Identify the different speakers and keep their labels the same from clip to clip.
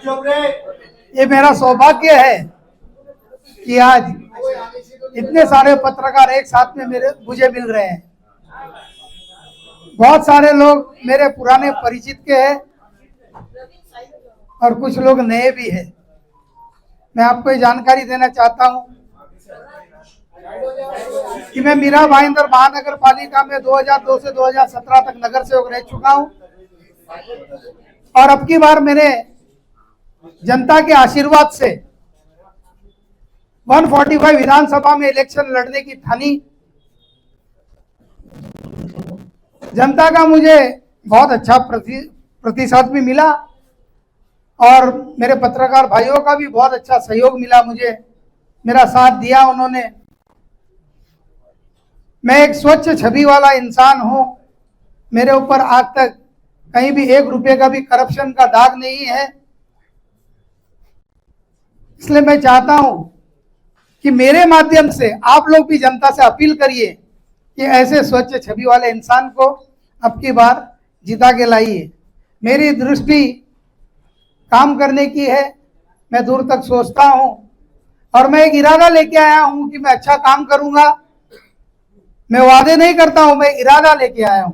Speaker 1: ये मेरा सौभाग्य है कि आज इतने सारे पत्रकार एक साथ में मुझे मिल रहे हैं। बहुत सारे लोग मेरे पुराने परिचित के हैं और कुछ लोग नए भी हैं। मैं आपको ये जानकारी देना चाहता हूं कि मैं मीरा भाईंदर महानगर पालिका में 2002 से 2017 तक नगर सेवक रह चुका हूं और अब की बार मैंने जनता के आशीर्वाद से 145 विधानसभा में इलेक्शन लड़ने की ठानी। जनता का मुझे बहुत अच्छा प्रतिसाद भी मिला और मेरे पत्रकार भाइयों का भी बहुत अच्छा सहयोग मिला। मुझे मेरा साथ दिया उन्होंने। मैं एक स्वच्छ छवि वाला इंसान हूं। मेरे ऊपर आज तक कहीं भी 1 रुपए का भी करप्शन का दाग नहीं है। इसलिए मैं चाहता हूं कि मेरे माध्यम से आप लोग भी जनता से अपील करिए कि ऐसे स्वच्छ छवि वाले इंसान को अब की बार जिता के लाइए। मेरी दृष्टि काम करने की है। मैं दूर तक सोचता हूं और मैं एक इरादा लेके आया हूं कि मैं अच्छा काम करूंगा। मैं वादे नहीं करता हूं, मैं इरादा लेके आया हूं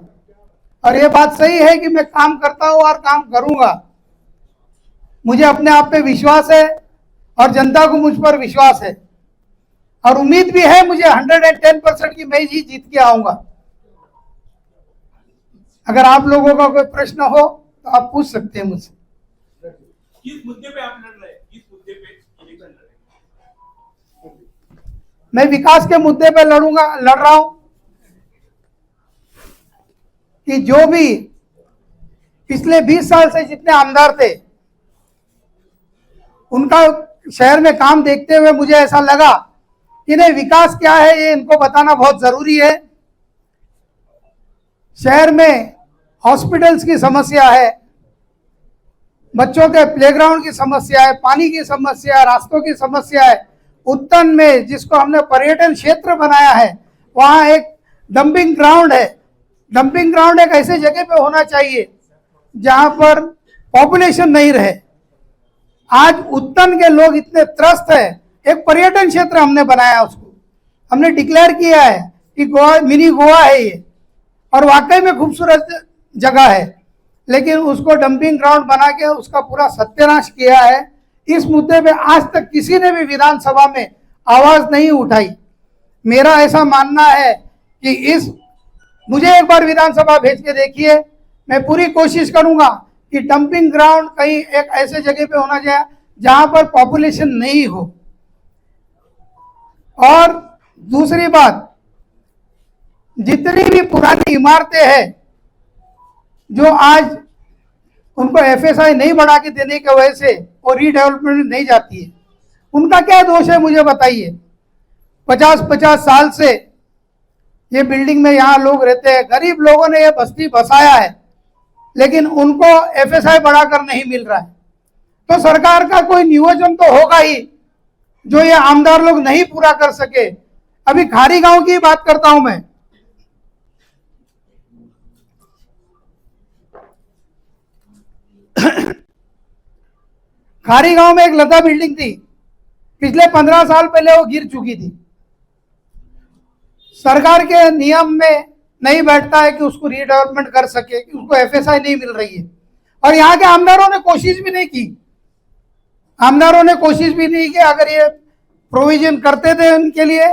Speaker 1: और ये बात सही है कि मैं काम करता हूं और काम करूंगा। मुझे अपने आप पे विश्वास है और जनता को मुझ पर विश्वास है और उम्मीद भी है मुझे 110% की मैं ही जीत के आऊंगा। अगर आप लोगों का कोई प्रश्न हो तो आप पूछ सकते हैं मुझसे।
Speaker 2: किस मुद्दे पे आप लड़ रहे हैं? किस मुद्दे पे इलेक्शन लड़ रहे हैं?
Speaker 1: मैं विकास के मुद्दे पे लड़ रहा हूं कि जो भी पिछले 20 साल से जितने आमदार थे उनका शहर में काम देखते हुए मुझे ऐसा लगा कि नहीं, विकास क्या है ये इनको बताना बहुत जरूरी है। शहर में हॉस्पिटल्स की समस्या है, बच्चों के प्लेग्राउंड की समस्या है, पानी की समस्या है, रास्तों की समस्या है। उत्तन में जिसको हमने पर्यटन क्षेत्र बनाया है वहां एक डंपिंग ग्राउंड है। डंपिंग ग्राउंड एक ऐसे जगह पे होना चाहिए जहां पर पॉपुलेशन नहीं रहे। आज उत्तन के लोग इतने त्रस्त है, एक पर्यटन क्षेत्र हमने बनाया, उसको हमने डिक्लेयर किया है कि गोवा मिनी गोवा है ये और वाकई में खूबसूरत जगह है, लेकिन उसको डंपिंग ग्राउंड बना के उसका पूरा सत्यानाश किया है। इस मुद्दे पे आज तक किसी ने भी विधानसभा में आवाज नहीं उठाई। मेरा ऐसा मानना है कि मुझे एक बार विधानसभा भेज के देखिए, मैं पूरी कोशिश करूंगा कि डंपिंग ग्राउंड कहीं एक ऐसे जगह पे होना चाहिए जहां पर पॉपुलेशन नहीं हो। और दूसरी बात, जितनी भी पुरानी इमारतें हैं जो आज उनको एफएसआई नहीं बढ़ा के देने की वजह से वो रीडेवलपमेंट नहीं जाती है, उनका क्या दोष है मुझे बताइए। 50-50 साल से ये बिल्डिंग में यहाँ लोग रहते हैं, गरीब लोगों ने ये बस्ती बसाया है, लेकिन उनको एफएसआई बढ़ाकर नहीं मिल रहा है। तो सरकार का कोई नियोजन तो होगा ही जो ये आमदार लोग नहीं पूरा कर सके। अभी खारी गांव की बात करता हूं मैं। खारी गांव में एक लता बिल्डिंग थी, पिछले 15 साल पहले वो गिर चुकी थी। सरकार के नियम में नहीं बैठता है कि उसको रीडेवलपमेंट कर सके, कि उसको एफएसआई नहीं मिल रही है और यहाँ के आमदारों ने कोशिश भी नहीं की। आमदारों ने कोशिश भी नहीं की। अगर ये प्रोविजन करते थे इनके लिए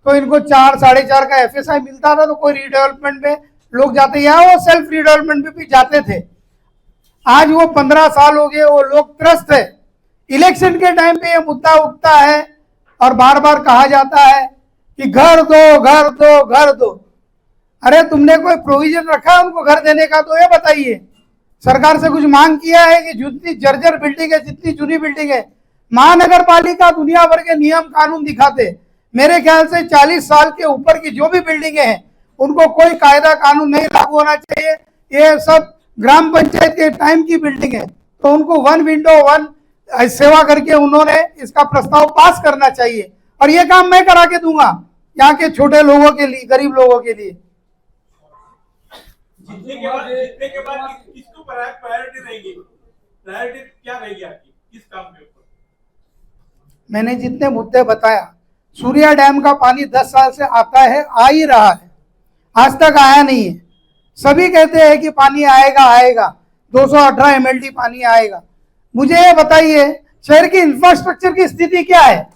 Speaker 1: तो इनको 4-4.5 का एफएसआई मिलता था तो कोई रीडेवलपमेंट में लोग जाते, या वो सेल्फ रीडेवलपमेंट में भी जाते थे। आज वो 15 साल हो गए, वो लोग त्रस्त है। इलेक्शन के टाइम पे ये मुद्दा उठता है और बार बार कहा जाता है कि घर दो घर दो घर दो। अरे तुमने कोई प्रोविजन रखा है उनको घर देने का तो ये बताइए। सरकार से कुछ मांग किया है कि जितनी जर्जर बिल्डिंग है, जितनी चुनी बिल्डिंग है, महानगर पालिका दुनिया भर के नियम कानून दिखाते, मेरे ख्याल से 40 साल के ऊपर की जो भी बिल्डिंगे हैं उनको कोई कायदा कानून नहीं लागू होना चाहिए। ये सब ग्राम पंचायत के टाइम की बिल्डिंग है तो उनको 1 विंडो 1 सेवा करके उन्होंने इसका प्रस्ताव पास करना चाहिए और ये काम मैं करा के दूंगा यहाँ के छोटे लोगों के लिए, गरीब लोगों के लिए।
Speaker 2: जीतने के बाद किसको प्रायोरिटी रहेगी? प्रायोरिटी क्या रहेगी आपकी? किस काम के ऊपर?
Speaker 1: मैंने जितने मुद्दे बताया, सूर्या डैम का पानी 10 साल से आता है, आ ही रहा है, आज तक आया नहीं है। सभी कहते हैं कि पानी आएगा आएगा, 218 MLD पानी आएगा। मुझे ये बताइए, शहर की इंफ्रास्ट्रक्चर की स्थिति क्या है?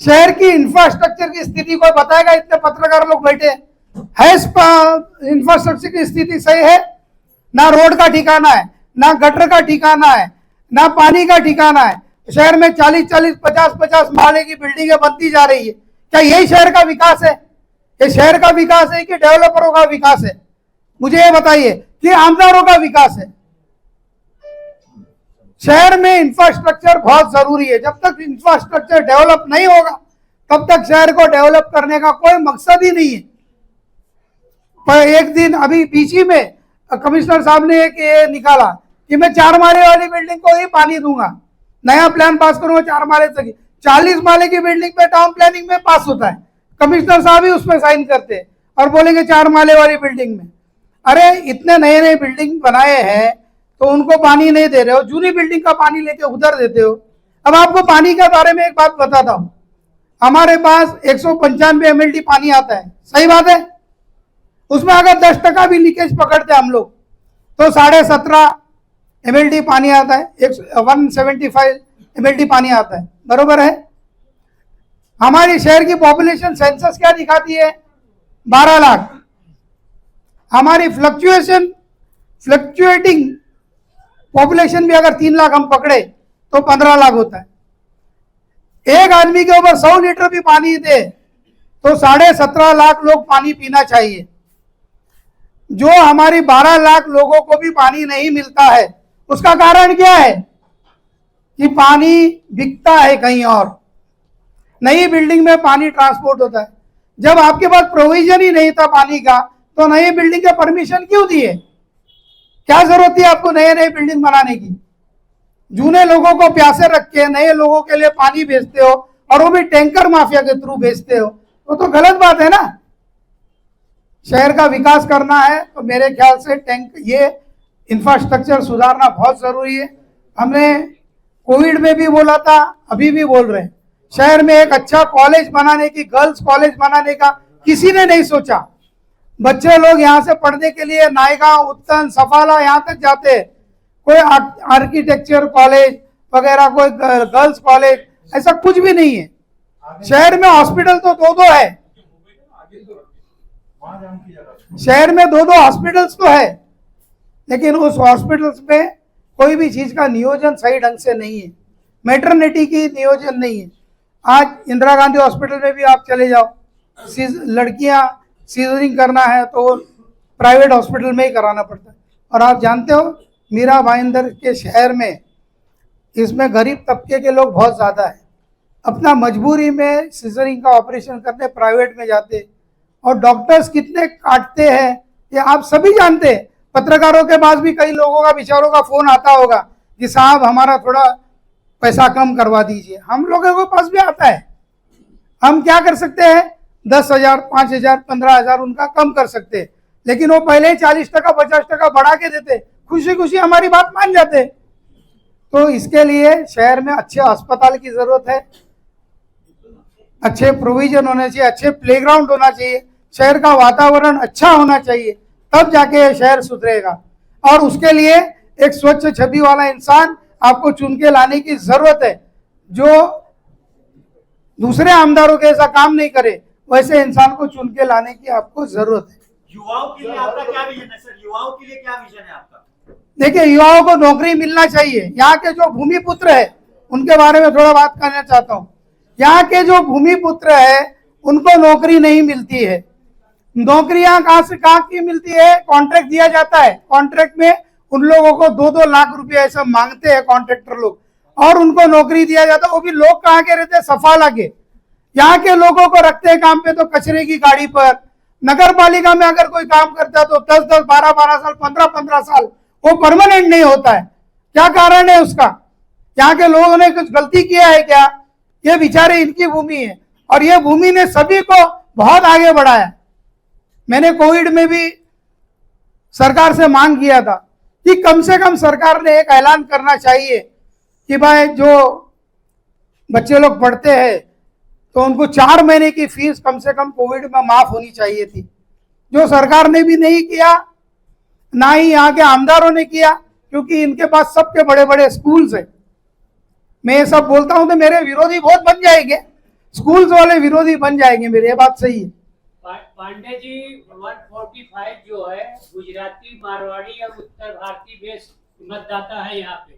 Speaker 1: शहर की इंफ्रास्ट्रक्चर की स्थिति कोई बताएगा? इतने पत्रकार लोग बैठे है, इंफ्रास्ट्रक्चर की स्थिति सही है? ना रोड का ठिकाना है, ना गटर का ठिकाना है, ना पानी का ठिकाना है। शहर में 40-40, 50-50 माले की बिल्डिंगें बनती जा रही है। क्या यही शहर का विकास है? ये शहर का विकास है कि डेवलपरों का विकास है? मुझे ये बताइए कि आमदारों का विकास है? शहर में इंफ्रास्ट्रक्चर बहुत जरूरी है। जब तक इंफ्रास्ट्रक्चर डेवलप नहीं होगा तब तक शहर को डेवलप करने का कोई मकसद ही नहीं है। पर एक दिन अभी पीछे में कमिश्नर साहब ने एक ये निकाला कि मैं 4 माले वाली बिल्डिंग को ही पानी दूंगा, नया प्लान पास करूंगा 4 माले तक। 40 माले की बिल्डिंग पे टाउन प्लानिंग में पास होता है, कमिश्नर साहब ही उसमें साइन करते हैं और बोलेंगे 4 माले वाली बिल्डिंग में। अरे इतने नए नए बिल्डिंग बनाए हैं तो उनको पानी नहीं दे रहे हो, जूनी बिल्डिंग का पानी लेके उधर देते हो। अब आपको पानी के बारे में एक बात बताता हूं, हमारे पास 195 MLD पानी आता है, सही बात है। उसमें अगर 10% भी लीकेज पकड़ते हम लोग तो 17.5 MLD पानी आता है, 175 MLD पानी आता है, बरोबर है। हमारी शहर की पॉपुलेशन सेंसस क्या दिखाती है? 12 लाख। हमारी फ्लक्चुएटिंग पॉपुलेशन भी अगर 3 लाख हम पकड़े तो 15 लाख होता है। एक आदमी के ऊपर 100 लीटर भी पानी दे तो 17.5 लाख लोग पानी पीना चाहिए। जो हमारी 12 लाख लोगों को भी पानी नहीं मिलता है, उसका कारण क्या है? कि पानी बिकता है कहीं और, नई बिल्डिंग में पानी ट्रांसपोर्ट होता है। जब आपके पास प्रोविजन ही नहीं था पानी का तो नई बिल्डिंग के परमिशन क्यों दिए? क्या जरूरत थी आपको नए नए बिल्डिंग बनाने की? जूने लोगों को प्यासे रख के नए लोगों के लिए पानी भेजते हो और वो भी टैंकर माफिया के थ्रू भेजते हो, वो तो गलत बात है ना। शहर का विकास करना है तो मेरे ख्याल से ये इंफ्रास्ट्रक्चर सुधारना बहुत जरूरी है। हमने कोविड में भी बोला था, अभी भी बोल रहे हैं, शहर में एक अच्छा कॉलेज बनाने की, गर्ल्स कॉलेज बनाने का किसी ने नहीं सोचा। बच्चे लोग यहाँ से पढ़ने के लिए नायगांव, उत्तन, सफाला यहाँ तक जाते हैं। कोई आर्किटेक्चर कॉलेज वगैरह, कोई गर्ल्स कॉलेज, ऐसा कुछ भी नहीं है। शहर में हॉस्पिटल तो 2-2 है, शहर में 2-2 हॉस्पिटल्स तो है, लेकिन उस हॉस्पिटल्स में कोई भी चीज का नियोजन सही ढंग से नहीं है। मैटरनिटी की नियोजन नहीं है। आज इंदिरा गांधी हॉस्पिटल में भी आप चले जाओ, लड़कियां सीजरिंग करना है तो प्राइवेट हॉस्पिटल में ही कराना पड़ता है। और आप जानते हो मीरा भाईंदर के शहर में इसमें गरीब तबके के लोग बहुत ज़्यादा है, अपना मजबूरी में सीजरिंग का ऑपरेशन करने प्राइवेट में जाते, और डॉक्टर्स कितने काटते हैं ये आप सभी जानते हैं। पत्रकारों के पास भी कई लोगों का, बेचारों का फोन आता होगा कि साहब हमारा थोड़ा पैसा कम करवा दीजिए। हम लोगों के पास भी आता है, हम क्या कर सकते हैं? 10,000, 5,000, 15,000 उनका कम कर सकते हैं, लेकिन वो पहले ही 40%, 50% बढ़ा के देते, खुशी खुशी हमारी बात मान जाते। तो इसके लिए शहर में अच्छे अस्पताल की जरूरत है, अच्छे प्रोविजन होने चाहिए, अच्छे प्लेग्राउंड होना चाहिए, शहर का वातावरण अच्छा होना चाहिए, तब जाके शहर सुधरेगा। और उसके लिए एक स्वच्छ छवि वाला इंसान आपको चुन के लाने की जरूरत है, जो दूसरे आमदारों के ऐसा काम नहीं करे, वैसे इंसान को चुन के लाने की आपको जरूरत है।
Speaker 3: युवाओं के लिए आपका क्या विजन है सर? युवाओं के लिए क्या विजन है आपका?
Speaker 1: देखिए, युवाओं को नौकरी मिलना चाहिए। यहाँ के जो भूमिपुत्र है उनके बारे में थोड़ा बात करना चाहता हूँ। यहाँ के जो भूमिपुत्र है उनको नौकरी नहीं मिलती है। नौकरियां कहाँ से कहाँ की मिलती है? कॉन्ट्रैक्ट दिया जाता है, कॉन्ट्रैक्ट में उन लोगों को 2-2 लाख रुपए ऐसा मांगते हैं कॉन्ट्रैक्टर लोग, और उनको नौकरी दिया जाता है। वो भी लोग कहाँ के रहते हैं? सफाला के। यहाँ के लोगों को रखते हैं काम पे तो कचरे की गाड़ी पर। नगर पालिका में अगर कोई काम करता है तो 10-10, 12-12 साल, 15-15 साल, वो परमानेंट नहीं होता है। क्या कारण है उसका? यहाँ के लोगों ने कुछ गलती किया है क्या? ये बेचारे इनकी भूमि है, और ये भूमि ने सभी को बहुत आगे बढ़ाया। मैंने कोविड में भी सरकार से मांग किया था कि कम से कम सरकार ने एक ऐलान करना चाहिए कि भाई जो बच्चे लोग पढ़ते हैं तो उनको 4 महीने की फीस कम से कम कोविड में माफ होनी चाहिए थी, जो सरकार ने भी नहीं किया, ना ही यहाँ के आमदारों ने किया, क्योंकि इनके पास सबके बड़े बड़े स्कूल्स हैं। मैं ये सब बोलता हूं तो मेरे विरोधी बहुत बन जाएंगे, स्कूल्स वाले विरोधी बन जाएंगे मेरे, ये बात सही है।
Speaker 4: पांडे जी 145 जो है गुजराती, मारवाड़ी और उत्तर भारतीय बेस मतदाता है यहाँ पे।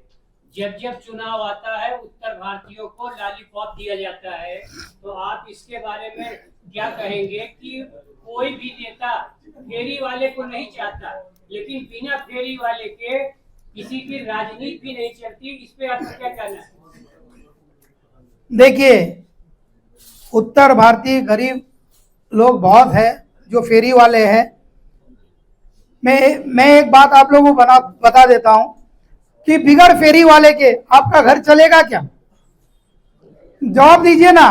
Speaker 4: जब जब चुनाव आता है उत्तर भारतीयों को लॉलीपॉप दिया जाता है, तो आप इसके बारे में क्या कहेंगे कि कोई भी नेता फेरी वाले को नहीं चाहता, लेकिन बिना फेरी वाले के किसी की राजनीति भी नहीं चलती, इस पे आपका क्या कहना है?
Speaker 1: देखिए, उत्तर भारतीय गरीब लोग बहुत है जो फेरी वाले हैं। मैं एक बात आप लोगों को बता देता हूं कि बिगड़ फेरी वाले के आपका घर चलेगा क्या? जवाब दीजिए ना।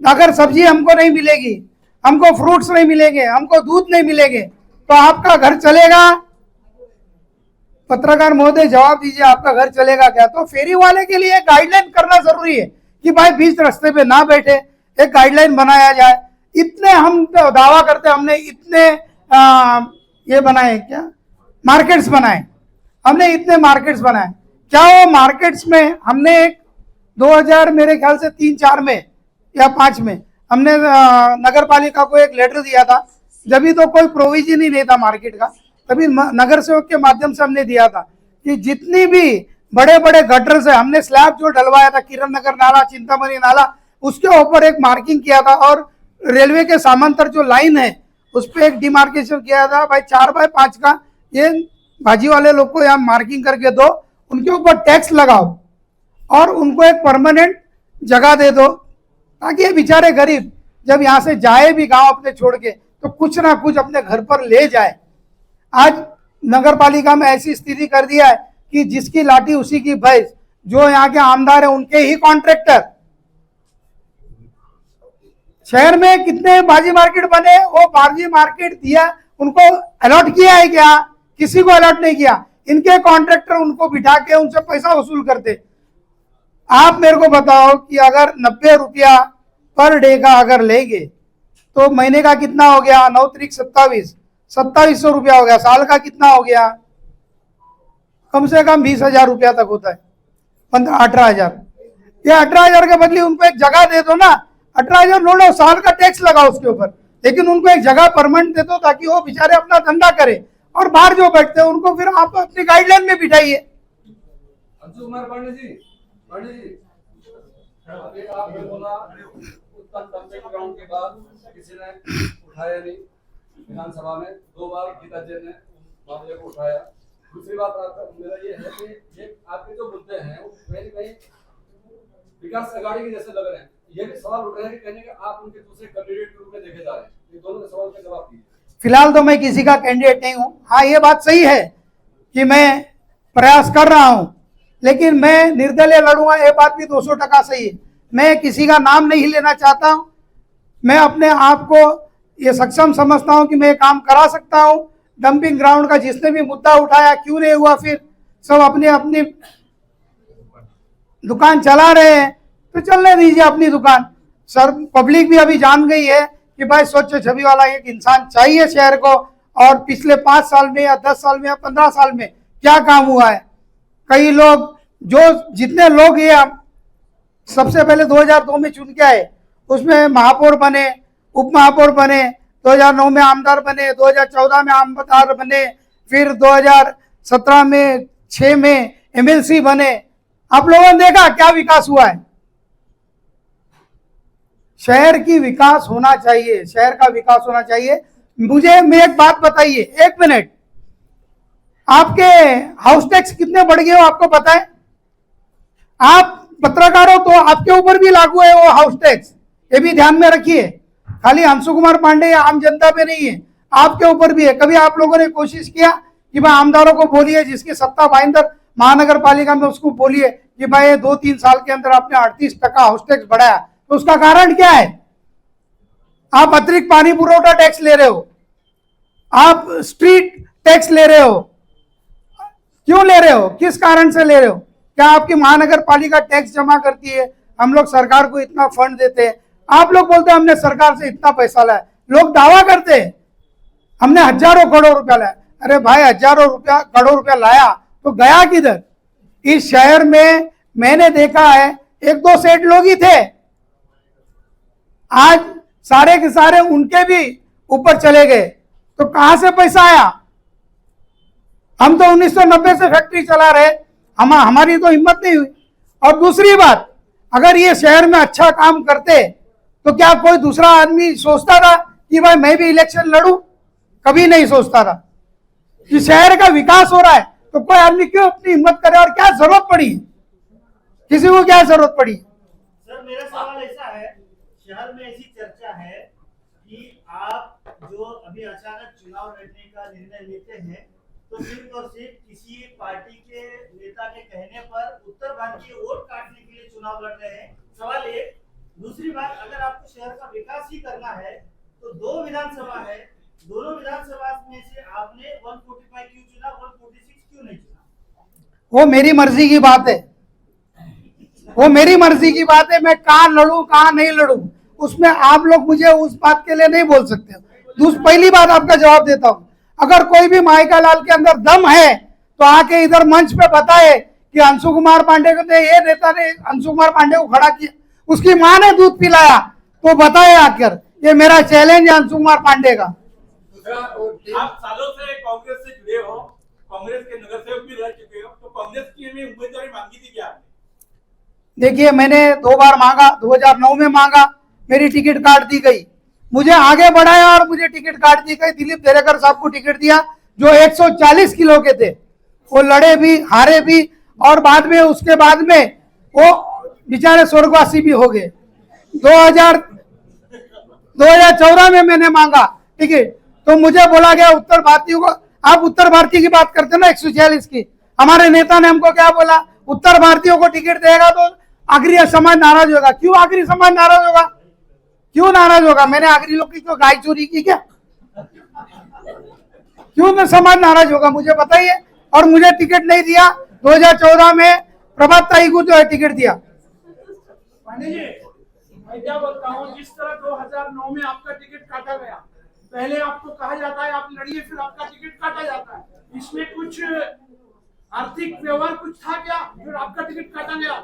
Speaker 1: अगर सब्जी हमको नहीं मिलेगी, हमको फ्रूट्स नहीं मिलेंगे, हमको दूध नहीं मिलेंगे, तो आपका घर चलेगा? पत्रकार महोदय जवाब दीजिए, आपका घर चलेगा क्या? तो फेरी वाले के लिए गाइडलाइन करना जरूरी है कि भाई बीच रास्ते पे ना बैठे, एक गाइडलाइन बनाया जाए। इतने हम दावा करते हमने इतने ये बनाए, क्या मार्केट्स बनाए, हमने इतने मार्केट्स बनाए, क्या वो मार्केट्स में हमने एक 2000 मेरे ख्याल से 3-4 में या 5 में हमने नगर पालिका को एक लेटर दिया था, जब भी तो कोई प्रोविजन ही नहीं था मार्केट का, तभी नगर सेवक के माध्यम से हमने दिया था कि जितनी भी बड़े बड़े गटर्स है, हमने स्लैब जो डलवाया था किरण नगर नाला, चिंतामणि नाला, उसके ऊपर एक मार्किंग किया था, और रेलवे के समांतर जो लाइन है उस पर एक डिमार्केशन किया था, भाई 4x5 का ये भाजी वाले लोग को यहाँ मार्किंग करके दो, उनके ऊपर टैक्स लगाओ और उनको एक परमानेंट जगह दे दो, ताकि ये बेचारे गरीब जब यहाँ से जाए भी गांव अपने छोड़ के तो कुछ ना कुछ अपने घर पर ले जाए। आज नगर पालिका में ऐसी स्थिति कर दिया है कि जिसकी लाठी उसी की भैंस, जो यहाँ के आमदार है उनके ही कॉन्ट्रैक्टर। शहर में कितने बाजी मार्केट बने, वो बाजी मार्केट दिया, उनको अलॉट किया है क्या? किसी को अलॉट नहीं किया, इनके कॉन्ट्रैक्टर उनको बिठा के उनसे पैसा वसूल करते। आप मेरे को बताओ कि अगर 90 रुपया पर डे का अगर लेंगे तो महीने का कितना हो गया? 9 तारीख 2700 रुपया हो गया। साल का कितना हो गया? कम से कम 20,000 रुपया तक होता है, 18,000। ये 18,000 के बदले उनको एक जगह दे दो ना, 18,000 लो लो, साल का टैक्स लगाओ उसके ऊपर, लेकिन उनको एक जगह परमानेंट दे दो ताकि वो बेचारे अपना धंधा करे। और बाहर जो बैठते हैं उनको फिर आप अपनी गाइडलाइन में बिठाइए।
Speaker 5: अंशु कुमार पांडे जी, अभी आपने बोला उत्तर डंपिंग ग्राउंड के बाद किसी ने उठाया नहीं, विधानसभा में 2 बार गीता जी ने मामले को उठाया। दूसरी बात मेरा ये है कि ये आपके जो मुद्दे हैं वो कहीं न कहीं विकास अघाड़ी के जैसे लग रहे हैं। ये भी सवाल उठ रहे हैं कि कहने कि आप उनके दूसरे कैंडिडेट के रूप में देखे जा रहे हैं। ये दोनों के सवाल का जवाब दीजिए।
Speaker 1: फिलहाल तो मैं किसी का कैंडिडेट नहीं हूं। हाँ, ये बात सही है कि मैं प्रयास कर रहा हूं, लेकिन मैं निर्दलीय लड़ूंगा, ये बात भी 200% सही है। मैं किसी का नाम नहीं लेना चाहता हूं। मैं अपने आप को ये सक्षम समझता हूं कि मैं काम करा सकता हूं। डंपिंग ग्राउंड का जिसने भी मुद्दा उठाया, क्यों नहीं हुआ, फिर सब अपनी अपनी दुकान चला रहे हैं तो चलने दीजिए अपनी दुकान। सर, पब्लिक भी अभी जान गई है कि भाई स्वच्छ छवि वाला एक इंसान चाहिए शहर को। और पिछले 5 साल में या 10 साल में या 15 साल में क्या काम हुआ है? कई लोग, जो जितने लोग ये सबसे पहले 2002 में चुन के आए, उसमें महापौर बने, उप महापौर बने, 2009 में आमदार बने, 2014 में आमदार बने, फिर 2017 में 6 में एमएलसी बने। आप लोगों ने देखा क्या विकास हुआ है? शहर की विकास होना चाहिए, शहर का विकास होना चाहिए। मुझे मैं एक बात बताइए, 1 मिनट, आपके हाउस टैक्स कितने बढ़ गए हो आपको पता है? आप पत्रकार हो तो आपके ऊपर भी लागू है वो हाउस टैक्स, ये भी ध्यान में रखिए। खाली अंशु कुमार पांडे या आम जनता पे नहीं है, आपके ऊपर भी है। कभी आप लोगों ने कोशिश किया कि भाई आमदारों को बोलिए, जिसकी सत्ता भाईंदर महानगर पालिका में, उसको बोलिए कि भाई 2-3 साल के अंदर आपने 38% हाउस टैक्स बढ़ाया, तो उसका कारण क्या है? आप अतिरिक्त पानी पुरवठा टैक्स ले रहे हो, आप स्ट्रीट टैक्स ले रहे हो, क्यों ले रहे हो? किस कारण से ले रहे हो? क्या आपकी महानगर पालिका टैक्स जमा करती है? हम लोग सरकार को इतना फंड देते हैं, आप लोग बोलते हैं हमने सरकार से इतना पैसा लाया, लोग दावा करते हैं हमने हजारों करोड़ रुपया लाया। अरे भाई, हजारों करोड़ रुपया लाया तो गया किधर? इस शहर में मैंने देखा है 1-2 सेठ लोग ही थे, आज सारे के सारे उनके भी ऊपर चले गए, तो कहां से पैसा आया? हम तो 1990 से फैक्ट्री चला रहे, हमारी तो हिम्मत नहीं हुई। और दूसरी बात, अगर ये शहर में अच्छा काम करते तो क्या कोई दूसरा आदमी सोचता था कि भाई मैं भी इलेक्शन लड़ूं? कभी नहीं सोचता था। कि शहर का विकास हो रहा है तो कोई आदमी क्यों अपनी हिम्मत करे? और क्या जरूरत पड़ी? किसी को क्या जरूरत पड़ी?
Speaker 3: सर मेरा सवाल ऐसा है, शहर में ऐसी चर्चा है कि आप जो अभी अचानक चुनाव लड़ने का निर्णय लेते हैं तो सिर्फ और सिर्फ किसी पार्टी के नेता के कहने पर उत्तर भारतीय वोट काटने के लिए चुनाव लड़ रहे हैं। सवाल एक। दूसरी बात, अगर आपको शहर का विकास ही करना है तो 2 विधानसभा है, दोनों विधानसभा में से आपने 145 क्यों चुना, 146 क्यों नहीं चुना?
Speaker 1: वो मेरी मर्जी की बात है, वो मेरी मर्जी की बात है। मैं कहाँ लड़ूं कहाँ नहीं लड़ूं, उसमें आप लोग मुझे उस बात के लिए नहीं बोल सकते। पहली बात आपका जवाब देता हूं, अगर कोई भी माइका लाल के अंदर दम है तो आके इधर मंच पे बताए कि अंशु कुमार पांडे को ये नेता ने अंशु कुमार पांडे को खड़ा किया, उसकी मां ने दूध पिलाया, तो बताए आकर। ये मेरा चैलेंज है अंशु कुमार पांडे का।
Speaker 2: आप सालों से कांग्रेस से जुड़े हो, कांग्रेस के नगर सेवक भी रह चुके हो, तो कांग्रेस की में उम्मीदवारी मांगी थी क्या आपने?
Speaker 1: देखिए, मैंने 2 बार मांगा, 2009 में मांगा, मेरी टिकट काट दी गई। मुझे आगे बढ़ाया और मुझे टिकट काट दी गई। दिलीप देरेकर साहब को टिकट दिया जो 140 किलो के थे, वो लड़े भी हारे भी, और बाद में उसके बाद में वो बेचारे स्वर्गवासी भी हो गए। 2014 में मैंने मांगा टिकट, तो मुझे बोला गया उत्तर भारतीयों को, आप उत्तर भारतीय की बात करते ना 146 की, हमारे नेता ने हमको क्या बोला, उत्तर भारतीयों को टिकट देगा तो आगरी समाज नाराज होगा। क्यों आगरी समाज नाराज होगा? क्यों नाराज होगा? मैंने आगरी लोग की गाय चोरी की क्या? क्यों ना समाज नाराज होगा, मुझे बताइए। और मुझे टिकट नहीं दिया। 2014 में प्रभात ताई को जो है टिकट दिया।
Speaker 6: पांडे जी, मैं क्या बोलता हूँ, जिस तरह 2009 में आपका टिकट काटा गया, पहले आपको कहा जाता है आप लड़िए, फिर आपका टिकट काटा जाता है, इसमें कुछ आर्थिक व्यवहार कुछ था क्या फिर आपका टिकट काटा गया?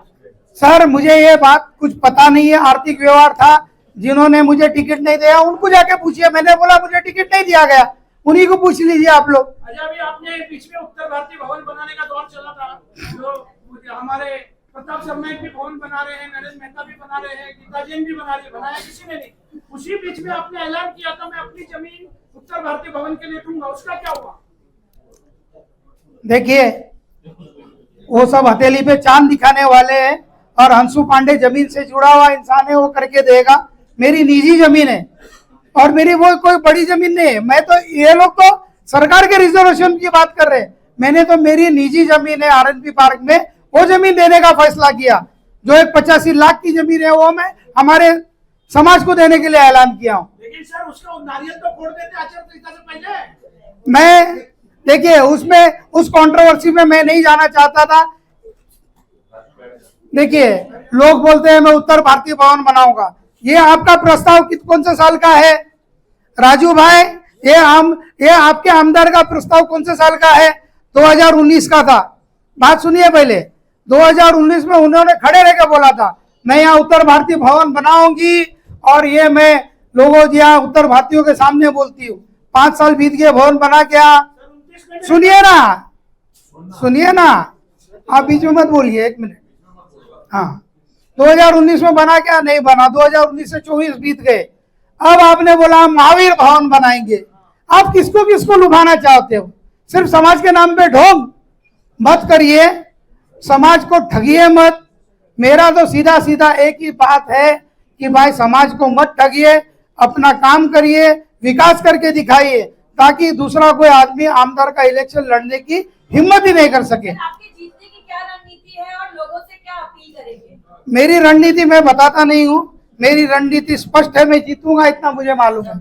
Speaker 1: सर, मुझे ये बात कुछ पता नहीं है। आर्थिक व्यवहार था, जिन्होंने मुझे टिकट नहीं दिया उनको जाके पूछिए। मैंने बोला मुझे टिकट नहीं दिया गया, उन्हीं को पूछ लीजिए आप लोग।
Speaker 6: अच्छा, अभी आपने बीच में उत्तर भारतीय भवन बनाने का दौर चला था, जो हमारे प्रताप शर्मा भी भवन बना रहे हैं, नरेंद्र मेहता भी बना रहे हैं, गीता जैन भी बना रही, बनाया किसी ने नहीं। उसी बीच में आपने ऐलान किया था मैं अपनी जमीन उत्तर भारतीय भवन के लिए दूंगा, उसका क्या हुआ?
Speaker 1: देखिए, वो सब हथेली पे चांद दिखाने वाले हैं, और हंसू पांडे जमीन से जुड़ा हुआ इंसान है, वो करके देगा। मेरी निजी जमीन है और मेरी वो कोई बड़ी जमीन नहीं है। मैं तो, ये लोग तो सरकार के रिजर्वेशन की बात कर रहे हैं, मैंने तो मेरी निजी जमीन है आरएनपी पार्क में, वो जमीन देने का फैसला किया। जो एक 85 लाख की जमीन है वो मैं हमारे समाज को देने के लिए ऐलान किया हूँ।
Speaker 6: लेकिन सर, उसका नारियल तो फोड़ देते आचार संहिता से पहले।
Speaker 1: मैं, देखिए, उसमें उस कंट्रोवर्सी में मैं नहीं जाना चाहता था। देखिए, लोग बोलते हैं मैं उत्तर भारतीय भवन बनाऊंगा, ये आपका प्रस्ताव कौन से साल का है राजू भाई? ये आपके आमदार का प्रस्ताव कौन से साल का है? 2019 का था। बात सुनिए पहले, 2019 में उन्होंने खड़े रह के बोला था मैं यहाँ उत्तर भारतीय भवन बनाऊंगी, और ये मैं लोगों यहाँ उत्तर भारतीयों के सामने बोलती हूँ। 5 साल बीत गए, भवन बना क्या? सुनिए ना, आप बीच में मत बोलिए, 1 मिनट। हाँ, 2019 में बना क्या? नहीं बना। 2019 से 24 बीत गए, अब आपने बोला हम महावीर भवन बनाएंगे। आप किसको किसको लुभाना चाहते हो? सिर्फ समाज के नाम पे ढोंग मत करिए, समाज को ठगिए मत। मेरा तो सीधा सीधा एक ही बात है कि भाई समाज को मत ठगिए, अपना काम करिए, विकास करके दिखाइए, ताकि दूसरा कोई आदमी आमदार का इलेक्शन लड़ने की हिम्मत ही नहीं कर सके।
Speaker 7: आपके जीतने की क्या रणनीति है और लोगों से क्या अपील करेंगे?
Speaker 1: मेरी रणनीति मैं बताता नहीं हूँ, मेरी रणनीति स्पष्ट है, मैं जीतूंगा इतना मुझे मालूम है।